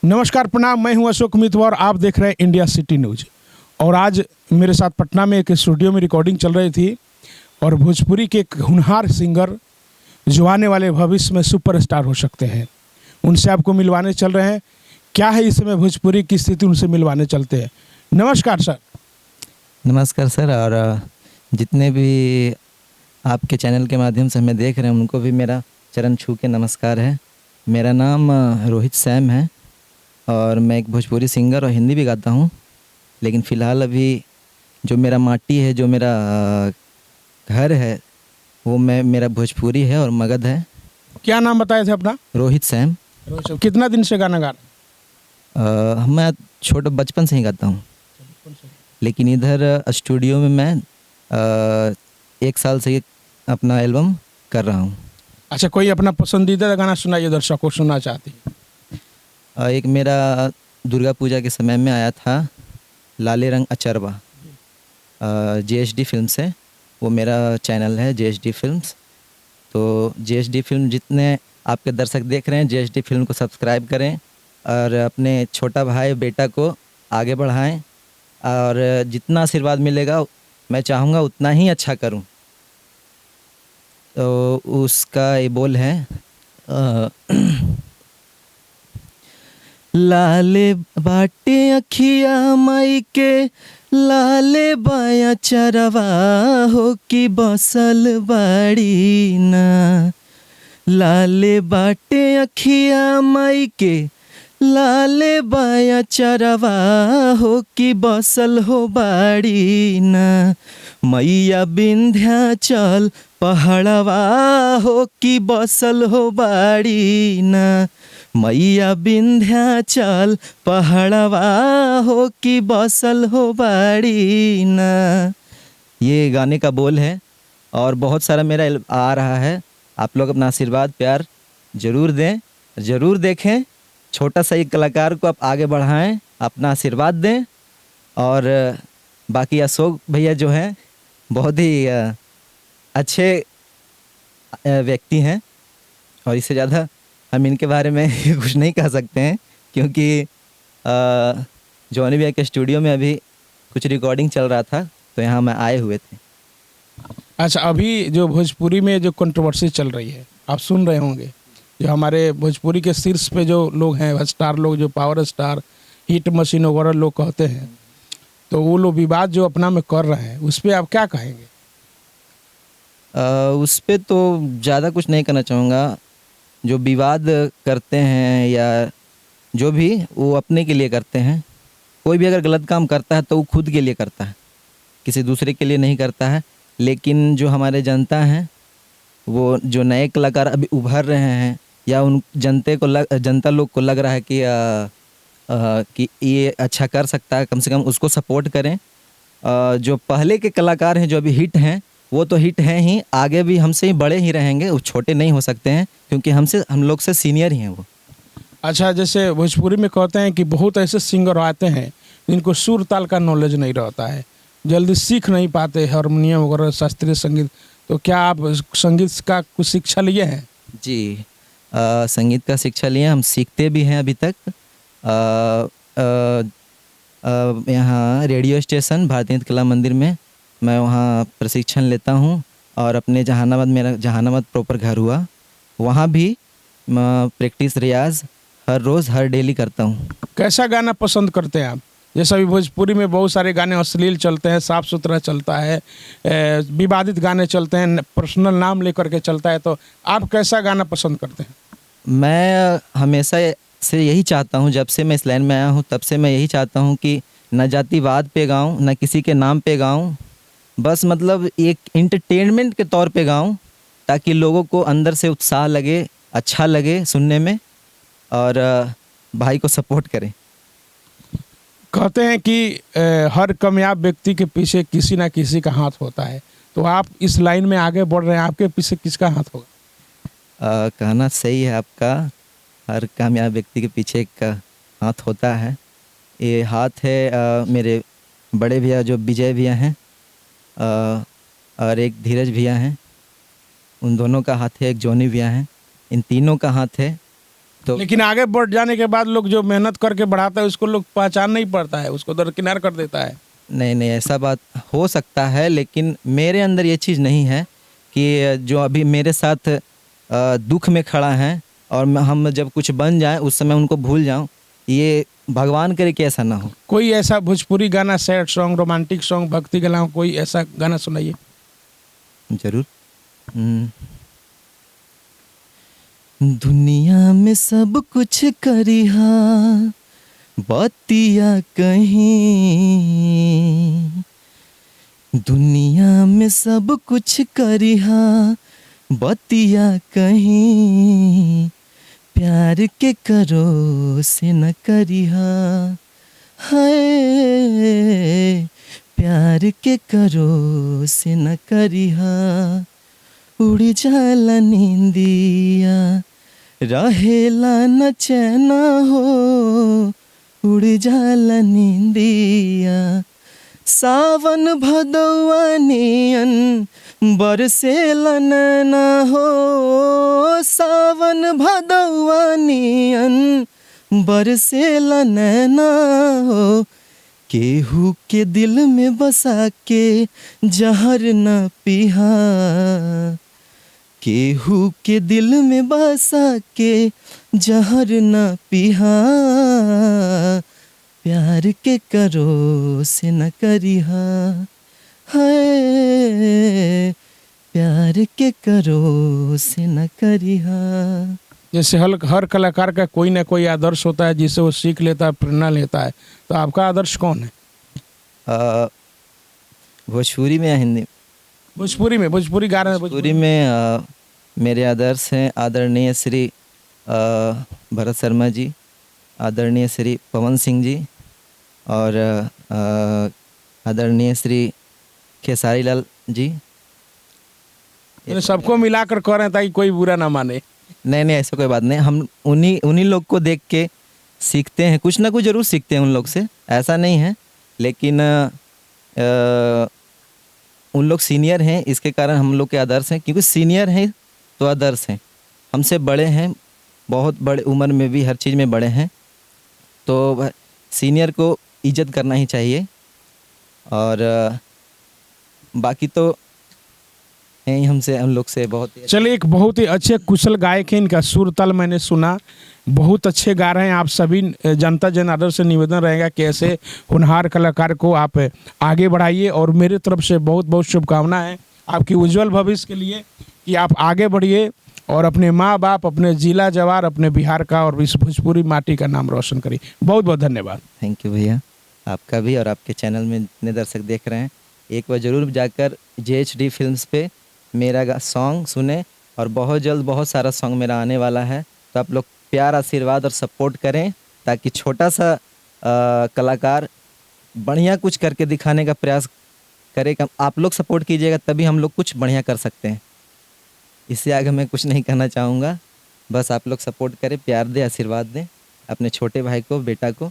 नमस्कार, प्रणाम। मैं हूं अशोक मितवा और आप देख रहे हैं इंडिया सिटी न्यूज। और आज मेरे साथ पटना में एक स्टूडियो में रिकॉर्डिंग चल रही थी और भोजपुरी के एक होनहार सिंगर जो आने वाले भविष्य में सुपरस्टार हो सकते हैं, उनसे आपको मिलवाने चल रहे हैं। क्या है इस समय भोजपुरी की स्थिति, उनसे मिलवाने चलते हैं। नमस्कार सर। नमस्कार सर। और जितने भी आपके चैनल के माध्यम से हमें देख रहे हैं उनको भी मेरा चरण छू के नमस्कार है। मेरा नाम रोहित सैम है और मैं एक भोजपुरी सिंगर और हिंदी भी गाता हूँ। लेकिन फ़िलहाल अभी जो मेरा माटी है, जो मेरा घर है, वो मेरा भोजपुरी है और मगध है। क्या नाम बताए थे अपना? रोहित सैम। कितना दिन से गाना गा रहे? मैं छोटे बचपन से ही गाता हूँ, लेकिन इधर स्टूडियो में मैं 1 साल से अपना एल्बम कर रहा हूँ। अच्छा, कोई अपना पसंदीदा गाना सुनाइए, दर्शकों को सुनना चाहती हैं। एक मेरा दुर्गा पूजा के समय में आया था, लाले रंग अचरवा, JSD फिल्म से। वो मेरा चैनल है JSD फिल्म्स। तो JSD फिल्म जितने आपके दर्शक देख रहे हैं, JSD फिल्म को सब्सक्राइब करें और अपने छोटा भाई बेटा को आगे बढ़ाएं। और जितना आशीर्वाद मिलेगा मैं चाहूँगा उतना ही अच्छा करूँ। तो उसका ये बोल है लाले बाटे अखिया माई के, लाले बाया चरवा हो कि बसल बाड़ी ना। लाले बाटे अखिया माई के, लाले बाया चरवा हो कि बसल हो बाड़ी ना। मैया विंध्याचल पहाड़वा हो कि बसल हो बाड़ी ना। मैया विंध्याचल पहाड़वा हो कि बसल हो बाड़ी ना। ये गाने का बोल है और बहुत सारा मेरा आ रहा है। आप लोग अपना आशीर्वाद प्यार ज़रूर दें, ज़रूर देखें। छोटा सा एक कलाकार को आप आगे बढ़ाएं, अपना आशीर्वाद दें। और बाकी अशोक भैया जो हैं बहुत ही अच्छे व्यक्ति हैं और इससे ज़्यादा हम इनके बारे में कुछ नहीं कह सकते हैं, क्योंकि जॉनी भैया के स्टूडियो में अभी कुछ रिकॉर्डिंग चल रहा था तो यहाँ मैं आए हुए थे। अच्छा, अभी जो भोजपुरी में जो कंट्रोवर्सी चल रही है, आप सुन रहे होंगे, जो हमारे भोजपुरी के शीर्ष पे जो लोग हैं, स्टार लोग, जो पावर स्टार, हिट मशीन वगैरह लोग कहते हैं, तो वो लोग विवाद जो अपना में कर रहे हैं, उस पर आप क्या कहेंगे? उस पर तो ज़्यादा कुछ नहीं कहना चाहूँगा। जो विवाद करते हैं या जो भी, वो अपने के लिए करते हैं। कोई भी अगर गलत काम करता है तो वो खुद के लिए करता है, किसी दूसरे के लिए नहीं करता है। लेकिन जो हमारे जनता हैं, वो जो नए कलाकार अभी उभर रहे हैं, या उन जनता लोग को लग रहा है कि ये अच्छा कर सकता है, कम से कम उसको सपोर्ट करें। जो पहले के कलाकार हैं जो अभी हिट हैं, वो तो हिट हैं ही, आगे भी हमसे ही बड़े ही रहेंगे। वो छोटे नहीं हो सकते हैं, क्योंकि हम लोग से सीनियर ही हैं वो। अच्छा, जैसे भोजपुरी में कहते हैं कि बहुत ऐसे सिंगर आते हैं जिनको सुर ताल का नॉलेज नहीं रहता है, जल्दी सीख नहीं पाते हारमोनियम वगैरह, शास्त्रीय संगीत। तो क्या आप संगीत का कुछ शिक्षा लिए हैं? जी, संगीत का शिक्षा लिए, हम सीखते भी हैं अभी तक। यहाँ रेडियो स्टेशन भारतीय कला मंदिर में मैं वहाँ प्रशिक्षण लेता हूँ। और अपने जहानाबाद, मेरा जहानाबाद प्रॉपर घर हुआ, वहाँ भी प्रैक्टिस रियाज हर रोज़ हर डेली करता हूँ। कैसा गाना पसंद करते हैं आप? जैसे अभी भोजपुरी में बहुत सारे गाने अश्लील चलते हैं, साफ सुथरा चलता है, विवादित गाने चलते हैं, पर्सनल नाम लेकर के चलता है, तो आप कैसा गाना पसंद करते हैं? मैं हमेशा से यही चाहता हूँ, जब से मैं इस लाइन में आया हूँ तब से मैं यही चाहता हूँ कि न जातिवाद पे गाऊँ, न किसी के नाम पे गाऊँ। बस मतलब एक इंटरटेनमेंट के तौर पे गाऊँ, ताकि लोगों को अंदर से उत्साह लगे, अच्छा लगे सुनने में, और भाई को सपोर्ट करें। कहते हैं कि हर कामयाब व्यक्ति के पीछे किसी ना किसी का हाथ होता है, तो आप इस लाइन में आगे बढ़ रहे हैं, आपके पीछे किसका हाथ होगा? कहना सही है आपका, हर कामयाब व्यक्ति के पीछे एक हाथ होता है। ये हाथ है मेरे बड़े भैया जो विजय भैया हैं, और एक धीरज भैया हैं, उन दोनों का हाथ है। एक जॉनी भैया हैं, इन तीनों का हाथ है। तो लेकिन आगे बढ़ जाने के बाद लोग जो मेहनत करके बढ़ाता है उसको लोग पहचान नहीं पाता है, उसको दरकिनार कर देता है। नहीं नहीं, ऐसा बात हो सकता है, लेकिन मेरे अंदर ये चीज़ नहीं है कि जो अभी मेरे साथ दुख में खड़ा है और हम जब कुछ बन जाएं उस समय उनको भूल जाऊं, ये भगवान करे कि ऐसा ना हो। कोई ऐसा भोजपुरी गाना, सैड सॉन्ग, रोमांटिक सॉन्ग, भक्ति गलाओं, कोई ऐसा गाना सुनाइए। जरूर। दुनिया में सब कुछ करिहा बतिया कहीं, दुनिया में सब कुछ करिहा बतिया कहीं, प्यार के करो से न करिहा, हाय प्यार के करो से न करिहा, उड़ जाला नींदिया रहेला न चैना हो, उड़ जाला नींदिया, सावन भदौआ नियन बरसेला नैना हो, सावन भदौआ नियन बरसेला नैना हो, केहू के दिल में बसा के जहर न पिहा, केहू के दिल में बसा के जहर न पिहा, प्यार के करो से न करिहा, हाय प्यार के करो से न करिहा। जैसे हर कलाकार का कोई ना कोई आदर्श होता है जिससे वो सीख लेता है, प्रेरणा लेता है, तो आपका आदर्श कौन है? भोजपुरी में या हिंदी? भोजपुरी में, भोजपुरी गा रहे हैं। भोजपुरी में मेरे आदर्श हैं आदरणीय श्री भरत शर्मा जी, आदरणीय श्री पवन सिंह जी और आदरणीय श्री खेसारी लाल जी। यानी सबको मिलाकर कह रहे हैं ताकि कोई बुरा ना माने। नहीं नहीं, ऐसा कोई बात नहीं, हम उन्हीं लोग को देख के सीखते हैं, कुछ ना कुछ ज़रूर सीखते हैं उन लोग से, ऐसा नहीं है, लेकिन उन लोग सीनियर हैं, इसके कारण हम लोग के आदर्श हैं, क्योंकि सीनियर हैं तो आदर्श हैं, हमसे बड़े हैं, बहुत बड़े उम्र में भी हर चीज़ में बड़े हैं, तो सीनियर को इज्जत करना ही चाहिए। और बाकी तो हैं ही हमसे, हम लोग से बहुत। चलिए, एक बहुत ही अच्छे कुशल गायक हैं, इनका सुर ताल मैंने सुना, बहुत अच्छे गा रहे हैं। आप सभी जनता जनार्दन से निवेदन रहेगा कि ऐसे होनहार कलाकार को आप आगे बढ़ाइए, और मेरे तरफ से बहुत बहुत शुभकामनाएं हैं आपकी उज्जवल भविष्य के लिए, कि आप आगे बढ़िए और अपने माँ बाप, अपने जिला जवार, अपने बिहार का और इस भोजपुरी माटी का नाम रोशन करिए। बहुत बहुत धन्यवाद। थैंक यू भैया, आपका भी, और आपके चैनल में जितने दर्शक देख रहे हैं, एक बार ज़रूर जाकर JHD फिल्म्स पे मेरा सॉन्ग सुने, और बहुत जल्द बहुत सारा सॉन्ग मेरा आने वाला है, तो आप लोग प्यार, आशीर्वाद और सपोर्ट करें, ताकि छोटा सा कलाकार बढ़िया कुछ करके दिखाने का प्रयास करेगा। आप लोग सपोर्ट कीजिएगा तभी हम लोग कुछ बढ़िया कर सकते हैं, इससे आगे मैं कुछ नहीं कहना चाहूँगा। बस आप लोग सपोर्ट करें, प्यार दें, आशीर्वाद दें अपने छोटे भाई को, बेटा को।